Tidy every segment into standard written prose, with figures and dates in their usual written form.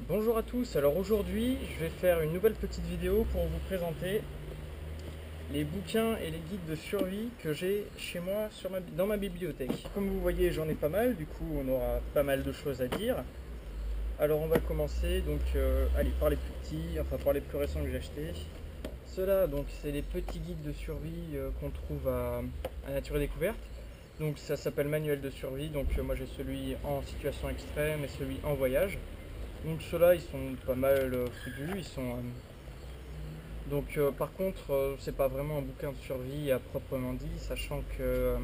Bonjour à tous, alors aujourd'hui je vais faire une nouvelle petite vidéo pour vous présenter les bouquins et les guides de survie que j'ai chez moi dans ma bibliothèque. Comme vous voyez j'en ai pas mal, du coup on aura pas mal de choses à dire. Alors on va commencer donc allez, par les plus petits, enfin par les plus récents que j'ai achetés. Ceux-là donc c'est les petits guides de survie qu'on trouve à Nature et Découverte. Donc ça s'appelle manuel de survie, donc moi j'ai celui en situation extrême et celui en voyage. Donc ceux-là ils sont pas mal foutus, ils sont par contre c'est pas vraiment un bouquin de survie à proprement dit, sachant que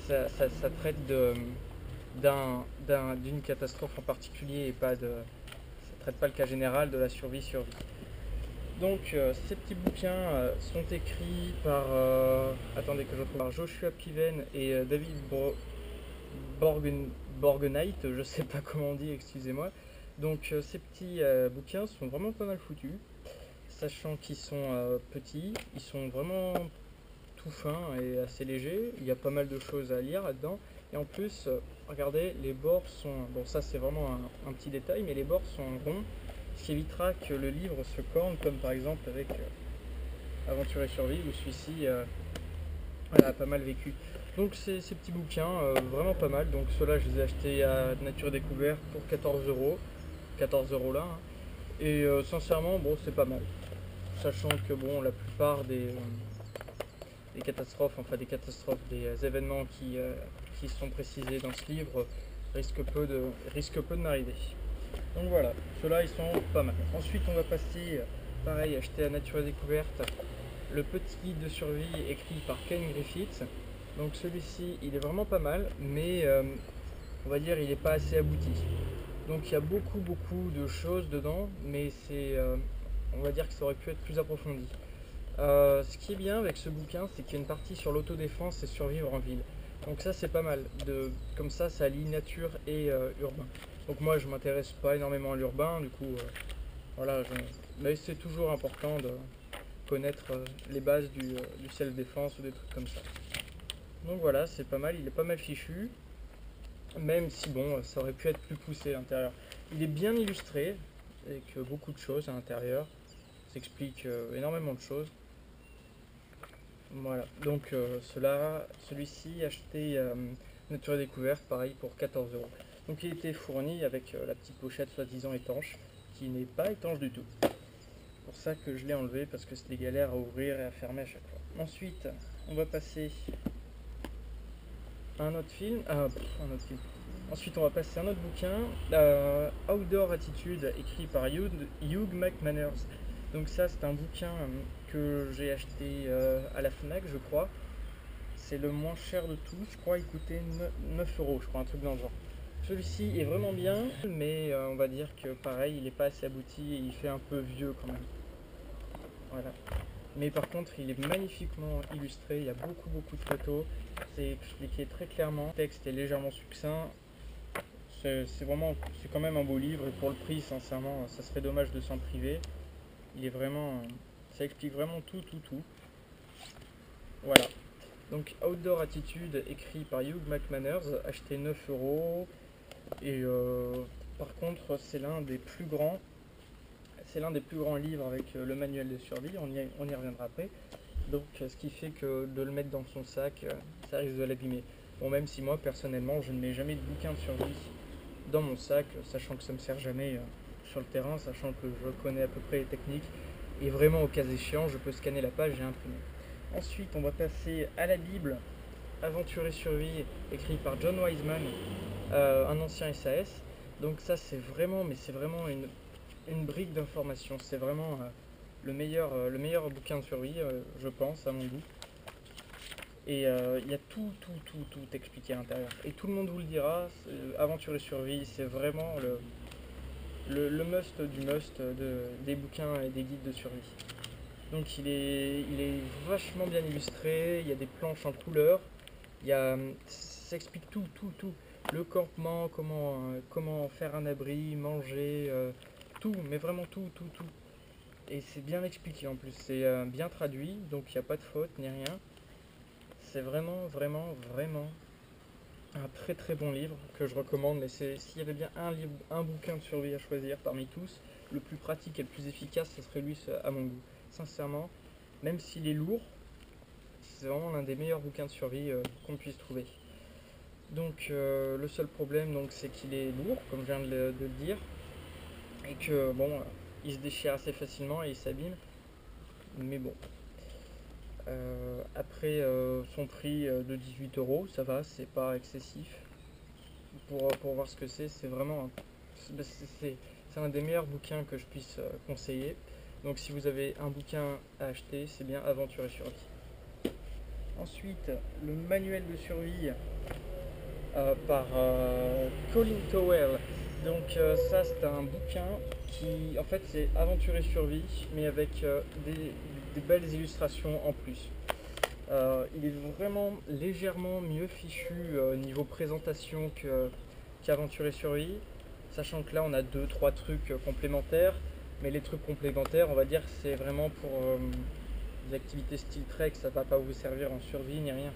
ça traite d'une catastrophe en particulier et pas de ça traite pas le cas général de la survie. Donc ces petits bouquins sont écrits par attendez que je retrouve par Joshua Piven et David Borgen, Borgenite, je sais pas comment on dit, excusez-moi. Donc ces petits bouquins sont vraiment pas mal foutus, sachant qu'ils sont petits, ils sont vraiment tout fins et assez légers. Il y a pas mal de choses à lire là-dedans. Et en plus, regardez, les bords sont... Bon, ça c'est vraiment un petit détail, mais les bords sont ronds, ce qui évitera que le livre se corne, comme par exemple avec Aventure et Survie, où celui-ci a pas mal vécu. Donc ces petits bouquins, vraiment pas mal. Donc ceux-là, je les ai achetés à Nature Découverte pour 14 euros. 14 euros là, hein. Et sincèrement, bon, c'est pas mal. Sachant que bon, la plupart des catastrophes, des événements qui sont précisés dans ce livre risquent peu de m'arriver. Donc voilà, ceux-là ils sont pas mal. Ensuite on va passer, pareil, acheter à Nature et Découverte, le petit guide de survie écrit par Ken Griffiths. Donc celui-ci il est vraiment pas mal, mais on va dire il n'est pas assez abouti. Donc il y a beaucoup de choses dedans, mais on va dire que ça aurait pu être plus approfondi. Ce qui est bien avec ce bouquin, c'est qu'il y a une partie sur l'autodéfense et survivre en ville. Donc ça c'est pas mal. Comme ça allie nature et urbain. Donc moi je m'intéresse pas énormément à l'urbain, du coup voilà. Mais c'est toujours important de connaître les bases du self-défense ou des trucs comme ça. Donc voilà, c'est pas mal, il est pas mal fichu. Même si bon, ça aurait pu être plus poussé à l'intérieur. Il est bien illustré, avec beaucoup de choses à l'intérieur. Ça explique énormément de choses. Voilà, donc celui-ci acheté Nature et Découverte, pareil pour 14 euros. Donc il était fourni avec la petite pochette soi-disant étanche, qui n'est pas étanche du tout. C'est pour ça que je l'ai enlevé, parce que c'était galère à ouvrir et à fermer à chaque fois. Ensuite, on va passer à un autre film. Un autre film. Ensuite, on va passer à un autre bouquin, Outdoor Attitude, écrit par Hugh McManus. Donc ça, c'est un bouquin que j'ai acheté à la Fnac, je crois. C'est le moins cher de tous, je crois il coûtait 9 euros, je crois, un truc dans le genre. Celui-ci est vraiment bien, mais on va dire que pareil, il n'est pas assez abouti et il fait un peu vieux quand même. Voilà. Mais par contre, il est magnifiquement illustré, il y a beaucoup de photos, c'est expliqué très clairement, le texte est légèrement succinct, c'est quand même un beau livre et pour le prix, sincèrement, ça serait dommage de s'en priver. Il est vraiment, ça explique vraiment tout. Voilà. Donc Outdoor Attitude, écrit par Hugh McManus, acheté 9 euros. Et par contre, c'est l'un des plus grands livres avec le manuel de survie. On y reviendra après. Donc, ce qui fait que de le mettre dans son sac, ça risque de l'abîmer. Bon, même si moi, personnellement, je ne mets jamais de bouquin de survie dans mon sac, sachant que ça me sert jamais sur le terrain, sachant que je connais à peu près les techniques. Et vraiment, au cas échéant, je peux scanner la page et imprimer. Ensuite, on va passer à la Bible, Aventure et Survie, écrit par John Wiseman, un ancien SAS. Donc ça, c'est vraiment une brique d'information. C'est vraiment le meilleur bouquin de survie, je pense, à mon goût. Et il y a tout expliqué à l'intérieur. Et tout le monde vous le dira, Aventure et Survie, c'est vraiment le must du must des bouquins et des guides de survie. Donc il est vachement bien illustré, il y a des planches en couleur, ça explique tout. Le campement, comment faire un abri, manger, tout, mais vraiment tout. Et c'est bien expliqué en plus, c'est bien traduit, donc il n'y a pas de faute ni rien. C'est vraiment Un très très bon livre que je recommande, mais s'il y avait bien un bouquin de survie à choisir parmi tous, le plus pratique et le plus efficace, ce serait lui à mon goût. Sincèrement, même s'il est lourd, c'est vraiment l'un des meilleurs bouquins de survie qu'on puisse trouver. Donc le seul problème c'est qu'il est lourd, comme je viens de le dire, et que bon, il se déchire assez facilement et il s'abîme. Mais bon, après son prix de 18 euros, ça va, c'est pas excessif. Pour voir ce que c'est vraiment c'est un des meilleurs bouquins que je puisse conseiller. Donc si vous avez un bouquin à acheter, c'est bien Aventure et Survie. Ensuite, le manuel de survie par Colin Cowell. Donc ça c'est un bouquin qui en fait c'est Aventure et Survie mais avec des belles illustrations en plus. Il est vraiment légèrement mieux fichu niveau présentation qu'Aventure et Survie, sachant que là on a 2-3 trucs complémentaires, mais les trucs complémentaires on va dire c'est vraiment pour des activités style trek, ça va pas vous servir en survie ni rien.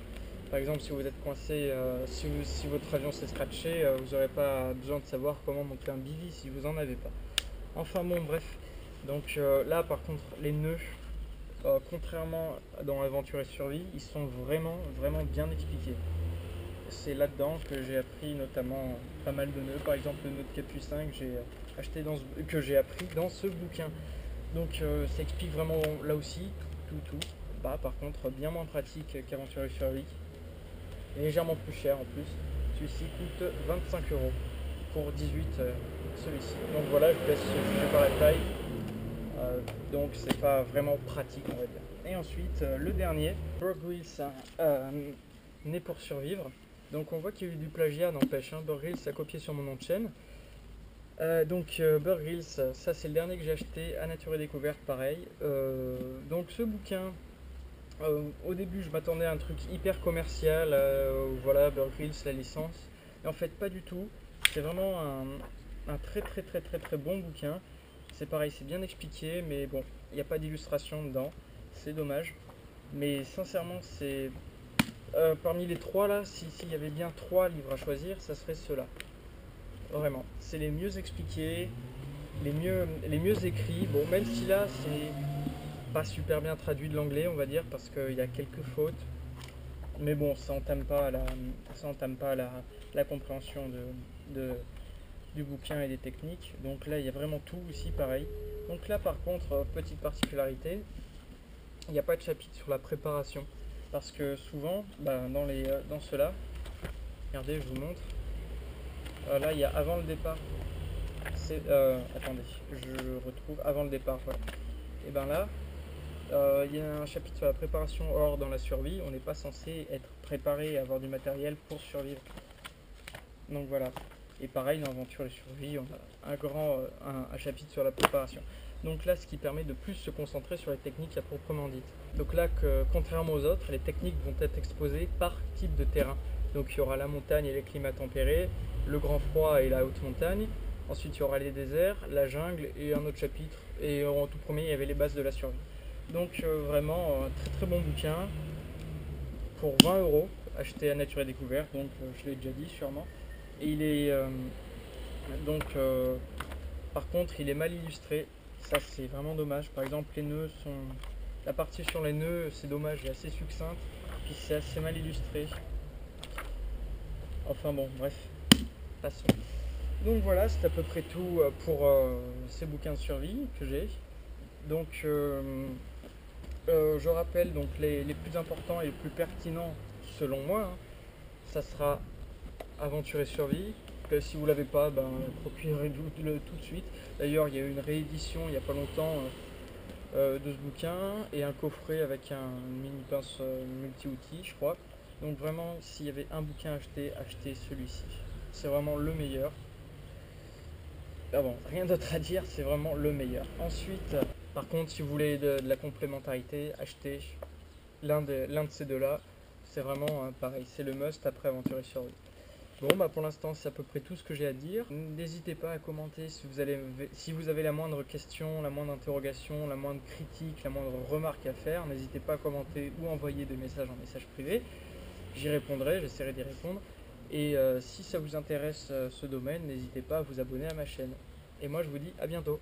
Par exemple, si vous êtes coincé, si votre avion s'est scratché, vous n'aurez pas besoin de savoir comment monter un bivy si vous en avez pas. Enfin bon, bref. Donc là, par contre, les nœuds, contrairement dans Aventure et Survie, ils sont vraiment, vraiment bien expliqués. C'est là-dedans que j'ai appris notamment pas mal de nœuds. Par exemple, le nœud de Capucin que j'ai appris dans ce bouquin. Donc ça explique vraiment là aussi tout. Bah, par contre, bien moins pratique qu'Aventure et Survie. Légèrement plus cher en plus. Celui-ci coûte 25 euros pour 18 celui-ci. Donc voilà, je vous laisse juger par la taille. Donc c'est pas vraiment pratique on va dire. Et ensuite le dernier, Bear Grylls né pour survivre. Donc on voit qu'il y a eu du plagiat, n'empêche, Bear Grylls a copié sur mon nom de chaîne. Bear Grylls, ça c'est le dernier que j'ai acheté à Nature et Découverte, pareil. Donc ce bouquin, au début je m'attendais à un truc hyper commercial, voilà, Bear Grylls, la licence. Et en fait pas du tout, c'est vraiment un très bon bouquin. C'est pareil, c'est bien expliqué, mais bon, il n'y a pas d'illustration dedans, c'est dommage. Mais sincèrement, c'est parmi les trois là, s'il y avait bien 3 livres à choisir, ça serait ceux-là. Vraiment, c'est les mieux expliqués, les mieux écrits. Bon, même si là, c'est pas super bien traduit de l'anglais, on va dire, parce qu'il y a quelques fautes. Mais bon, ça entame pas la compréhension du bouquin et des techniques. Donc là, il y a vraiment tout ici, pareil. Donc là, par contre, petite particularité, il n'y a pas de chapitre sur la préparation. Parce que souvent, dans ceux-là, regardez, je vous montre. Là, il y a avant le départ. Attendez, je retrouve avant le départ. Voilà. Et ben là, il y a un chapitre sur la préparation. Or, dans la survie, on n'est pas censé être préparé et avoir du matériel pour survivre. Donc voilà. Et pareil, dans Aventure et Survie, on a un chapitre sur la préparation. Donc là, ce qui permet de plus se concentrer sur les techniques à proprement dites. Donc là, contrairement aux autres, les techniques vont être exposées par type de terrain. Donc il y aura la montagne et les climats tempérés, le grand froid et la haute montagne. Ensuite, il y aura les déserts, la jungle et un autre chapitre. Et en tout premier, il y avait les bases de la survie. Donc vraiment, très bon bouquin pour 20 euros, acheté à Nature et Découverte. Donc je l'ai déjà dit sûrement. Et il est par contre, il est mal illustré. Ça, c'est vraiment dommage. Par exemple, les nœuds sont. La partie sur les nœuds, c'est dommage, elle est assez succincte. Puis c'est assez mal illustré. Enfin bon, bref. Passons. Donc voilà, c'est à peu près tout pour ces bouquins de survie que j'ai. Donc je rappelle donc les plus importants et les plus pertinents selon moi. Ça sera Aventure et Survie. Si vous l'avez pas, procurez-le tout de suite. D'ailleurs, il y a eu une réédition il n'y a pas longtemps de ce bouquin et un coffret avec une mini pince multi-outils, je crois. Donc vraiment, s'il y avait un bouquin à acheter, achetez celui-ci. C'est vraiment le meilleur. Ah bon, rien d'autre à dire, c'est vraiment le meilleur. Ensuite, par contre, si vous voulez de la complémentarité, achetez l'un de ces deux-là. C'est vraiment pareil, c'est le must après Aventure et Survie. Bon, pour l'instant, c'est à peu près tout ce que j'ai à dire. N'hésitez pas à commenter si vous avez la moindre question, la moindre interrogation, la moindre critique, la moindre remarque à faire. N'hésitez pas à commenter ou envoyer des messages en message privé. J'y répondrai, j'essaierai d'y répondre. Et si ça vous intéresse ce domaine, n'hésitez pas à vous abonner à ma chaîne. Et moi je vous dis à bientôt.